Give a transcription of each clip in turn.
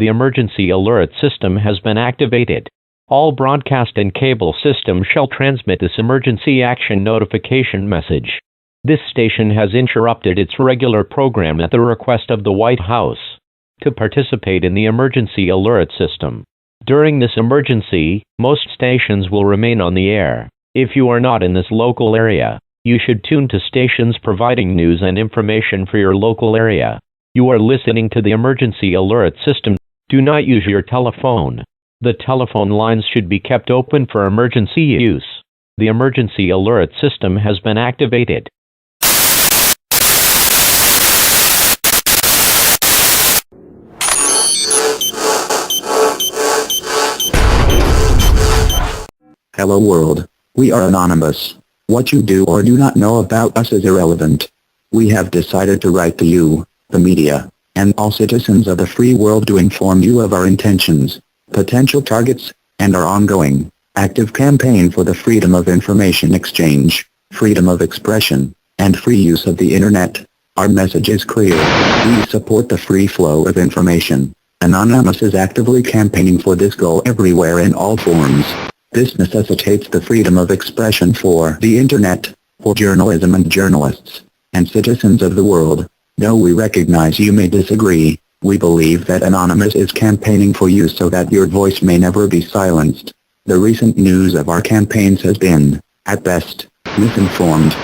The emergency alert system has been activated. All broadcast and cable systems shall transmit this emergency action notification message. This station has interrupted its regular program at the request of the White House to participate in the emergency alert system. During this emergency, most stations will remain on the air. If you are not in this local area, you should tune to stations providing news and information for your local area. You are listening to the emergency alert system. Do not use your telephone. The telephone lines should be kept open for emergency use. The emergency alert system has been activated. Hello world. We are anonymous. What you do or do not know about us is irrelevant. We have decided to write to you, the media, and all citizens of the free world to inform you of our intentions, potential targets, and our ongoing, active campaign for the freedom of information exchange, freedom of expression, and free use of the internet. Our message is clear. We support the free flow of information. Anonymous is actively campaigning for this goal everywhere in all forms. This necessitates the freedom of expression for the internet, for journalism and journalists, and citizens of the world. Though we recognize you may disagree, we believe that Anonymous is campaigning for you so that your voice may never be silenced. The recent news of our campaigns has been, at best, misinformed.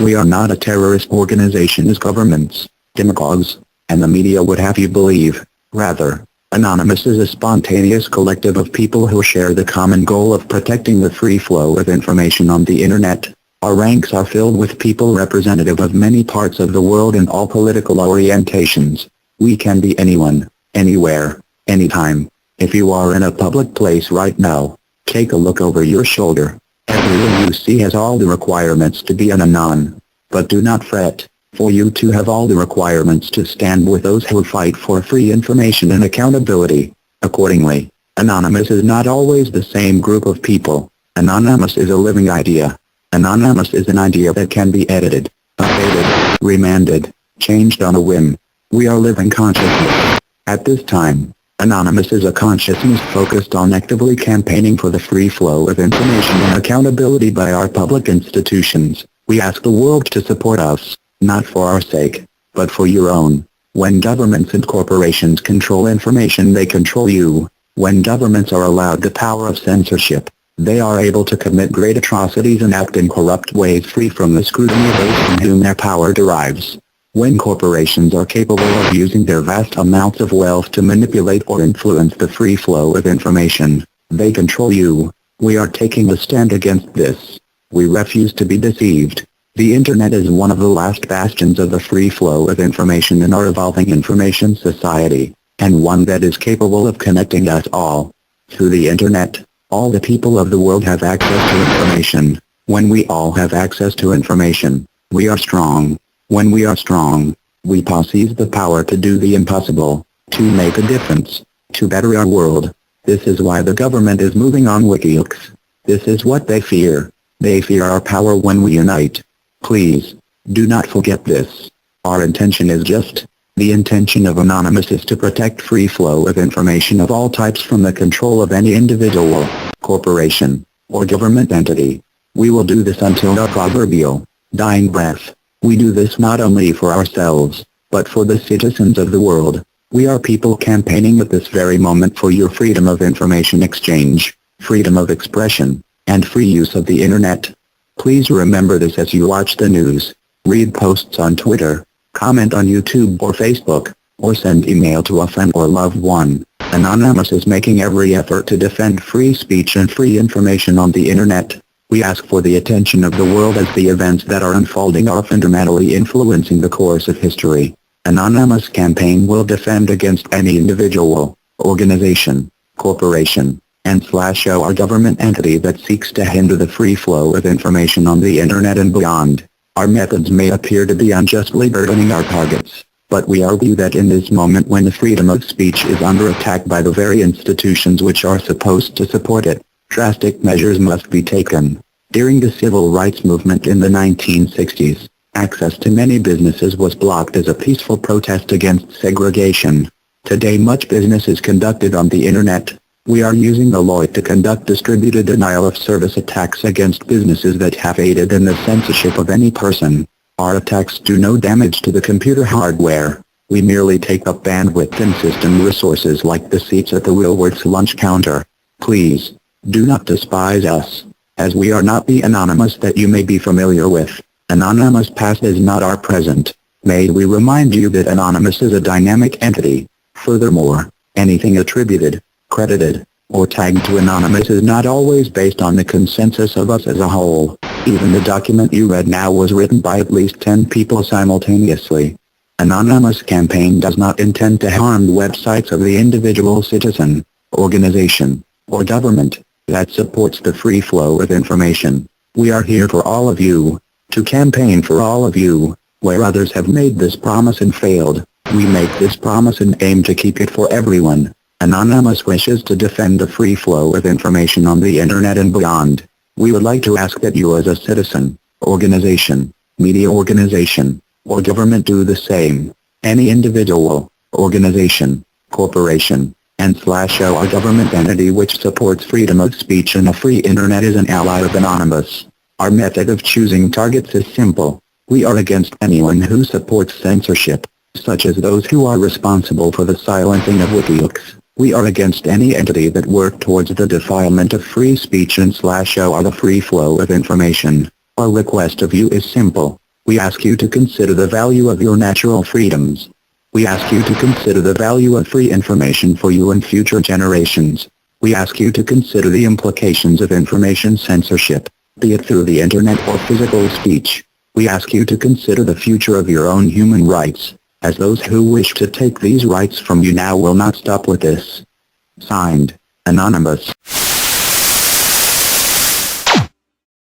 We are not a terrorist organization as governments, demagogues, and the media would have you believe. Rather, Anonymous is a spontaneous collective of people who share the common goal of protecting the free flow of information on the internet. Our ranks are filled with people representative of many parts of the world and all political orientations. We can be anyone, anywhere, anytime. If you are in a public place right now, take a look over your shoulder. Everyone you see has all the requirements to be an anon. But do not fret, for you too have all the requirements to stand with those who fight for free information and accountability. Accordingly, Anonymous is not always the same group of people. Anonymous is a living idea. Anonymous is an idea that can be edited, updated, remanded, changed on a whim. We are living consciousness. At this time, Anonymous is a consciousness focused on actively campaigning for the free flow of information and accountability by our public institutions. We ask the world to support us, not for our sake, but for your own. When governments and corporations control information, they control you. When governments are allowed the power of censorship, they are able to commit great atrocities and act in corrupt ways free from the scrutiny of those from whom their power derives. When corporations are capable of using their vast amounts of wealth to manipulate or influence the free flow of information, they control you. We are taking a stand against this. We refuse to be deceived. The internet is one of the last bastions of the free flow of information in our evolving information society, and one that is capable of connecting us all. Through the internet, all the people of the world have access to information. When we all have access to information, we are strong. When we are strong, we possess the power to do the impossible, to make a difference, to better our world. This is why the government is moving on WikiLeaks. This is what they fear. They fear our power when we unite. Please, do not forget this. Our intention is just. The intention of Anonymous is to protect free flow of information of all types from the control of any individual, corporation, or government entity. We will do this until our proverbial dying breath. We do this not only for ourselves, but for the citizens of the world. We are people campaigning at this very moment for your freedom of information exchange, freedom of expression, and free use of the internet. Please remember this as you watch the news, read posts on Twitter, comment on YouTube or Facebook, or send email to a friend or loved one. Anonymous is making every effort to defend free speech and free information on the internet. We ask for the attention of the world as the events that are unfolding are fundamentally influencing the course of history. Anonymous campaign will defend against any individual, organization, corporation, and/or government entity that seeks to hinder the free flow of information on the internet and beyond. Our methods may appear to be unjustly burdening our targets, but we argue that in this moment when the freedom of speech is under attack by the very institutions which are supposed to support it, drastic measures must be taken. During the civil rights movement in the 1960s, access to many businesses was blocked as a peaceful protest against segregation. Today much business is conducted on the internet. We are using Alloy to conduct distributed denial of service attacks against businesses that have aided in the censorship of any person. Our attacks do no damage to the computer hardware. We merely take up bandwidth and system resources like the seats at the Willworth's lunch counter. Please, do not despise us, as we are not the Anonymous that you may be familiar with. Anonymous past is not our present. May we remind you that Anonymous is a dynamic entity. Furthermore, anything attributed, credited, or tagged to Anonymous is not always based on the consensus of us as a whole. Even the document you read now was written by at least 10 people simultaneously. Anonymous campaign does not intend to harm the websites of the individual citizen, organization, or government that supports the free flow of information. We are here for all of you, to campaign for all of you. Where others have made this promise and failed, we make this promise and aim to keep it for everyone. Anonymous wishes to defend the free flow of information on the internet and beyond. We would like to ask that you as a citizen, organization, media organization, or government do the same. Any individual, organization, corporation, and/or government entity which supports freedom of speech and a free internet is an ally of Anonymous. Our method of choosing targets is simple. We are against anyone who supports censorship, such as those who are responsible for the silencing of WikiLeaks. We are against any entity that work towards the defilement of free speech and/or the free flow of information. Our request of you is simple. We ask you to consider the value of your natural freedoms. We ask you to consider the value of free information for you and future generations. We ask you to consider the implications of information censorship, be it through the internet or physical speech. We ask you to consider the future of your own human rights, as those who wish to take these rights from you now will not stop with this. Signed, Anonymous.